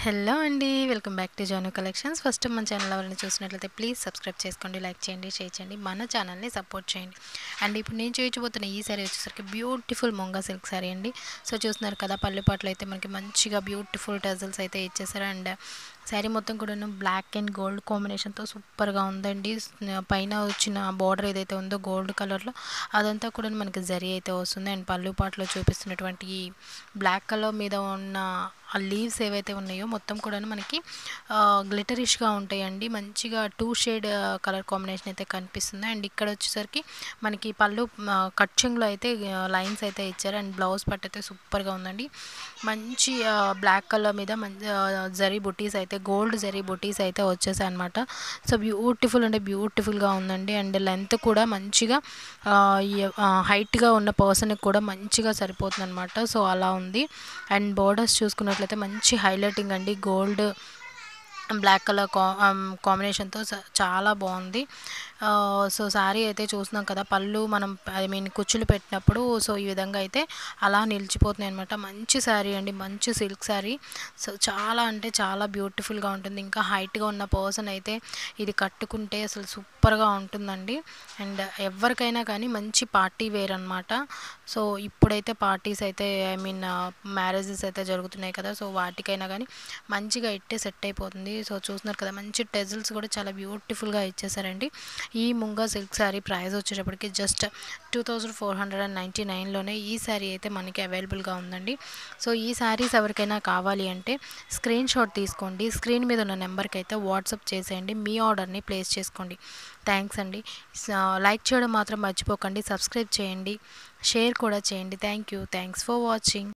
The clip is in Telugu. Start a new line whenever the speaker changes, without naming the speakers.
హలో అండి. Welcome back to Janu collections. First మన ఛానల్ ఎవరైనా చూసినట్లయితే ప్లీజ్ సబ్స్క్రైబ్ చేసుకోండి, లైక్ చేయండి, షేర్ చేయండి, మన ఛానల్ని సపోర్ట్ చేయండి. అండ్ ఇప్పుడు నేను చూపించబోతున్న ఈ సారీ వచ్చేసరికి బ్యూటిఫుల్ ముంగా సిల్క్ సారీ అండి. సో చూస్తున్నారు కదా, పళ్ళుపాట్లు అయితే మనకి మంచిగా బ్యూటిఫుల్ టజల్స్ అయితే ఇచ్చేసారు. అండ్ శారీ మొత్తం కూడాను బ్లాక్ అండ్ గోల్డ్ కాంబినేషన్తో సూపర్గా ఉందండి. పైన వచ్చిన బార్డర్ ఏదైతే ఉందో గోల్డ్ కలర్లో అదంతా కూడా మనకి జరీ అయితే వస్తుంది. అండ్ పళ్ళుపాట్లో చూపిస్తున్నటువంటి ఈ బ్లాక్ కలర్ మీద ఉన్న ఆ లీవ్స్ ఏవైతే ఉన్నాయో మొత్తం కూడా మనకి గ్లిటరిష్గా ఉంటాయండి. మంచిగా 2 షేడ్ కలర్ కాంబినేషన్ అయితే కనిపిస్తుంది. అండ్ ఇక్కడ వచ్చేసరికి మనకి పళ్ళు కట్చింగ్లో అయితే లైన్స్ అయితే ఇచ్చారు. అండ్ బ్లౌజ్ పట్టు అయితే సూపర్గా ఉందండి. మంచి బ్లాక్ కలర్ మీద మంచి జరీ బుటీస్ అయితే గోల్డ్ జరీ బుటీస్ అయితే వచ్చేసాయి అనమాట. సో బ్యూటిఫుల్ అంటే బ్యూటిఫుల్గా ఉందండి. అండ్ లెంత్ కూడా మంచిగా హైట్గా ఉన్న పర్సన్కి కూడా మంచిగా సరిపోతుంది అనమాట. సో అలా ఉంది. అండ్ బోర్డర్స్ చూసుకున్నట్లయితే మంచి హైలైటింగ్ అండి. గోల్డ్ బ్లాక్ కలర్ కాంబినేషన్తో చాలా బాగుంది. సో శారీ అయితే చూస్తున్నాం కదా, పళ్ళు మనం కుచ్చులు పెట్టినప్పుడు సో ఈ విధంగా అయితే అలా నిలిచిపోతున్నాయి అనమాట. మంచి శారీ అండి, మంచి సిల్క్ శారీ. సో చాలా అంటే చాలా బ్యూటిఫుల్గా ఉంటుంది. ఇంకా హైట్గా ఉన్న పర్సన్ అయితే ఇది కట్టుకుంటే అసలు సూపర్గా ఉంటుందండి. అండ్ ఎవరికైనా కానీ మంచి పార్టీ వేర్ అనమాట. సో ఇప్పుడైతే పార్టీస్ అయితే మ్యారేజెస్ అయితే జరుగుతున్నాయి కదా, సో వాటికైనా కానీ మంచిగా ఇట్టే సెట్ అయిపోతుంది. సో చూస్తున్నారు కదా, మంచి టెజిల్స్ కూడా చాలా బ్యూటిఫుల్గా ఇచ్చేసారండి. ఈ ముంగా సిల్క్ శారీ ప్రైస్ వచ్చేటప్పటికి జస్ట్ 2499లోనే ఈ శారీ అయితే మనకి అవైలబుల్గా ఉందండి. సో ఈ శారీస్ ఎవరికైనా కావాలి అంటే స్క్రీన్ షాట్ తీసుకోండి, స్క్రీన్ మీద ఉన్న నెంబర్కి అయితే వాట్సాప్ చేసేయండి, మీ ఆర్డర్ని ప్లేస్ చేసుకోండి. థ్యాంక్స్ అండి. లైక్ చేయడం మాత్రం మర్చిపోకండి, సబ్స్క్రైబ్ చేయండి, షేర్ కూడా చేయండి. Thanks for watching.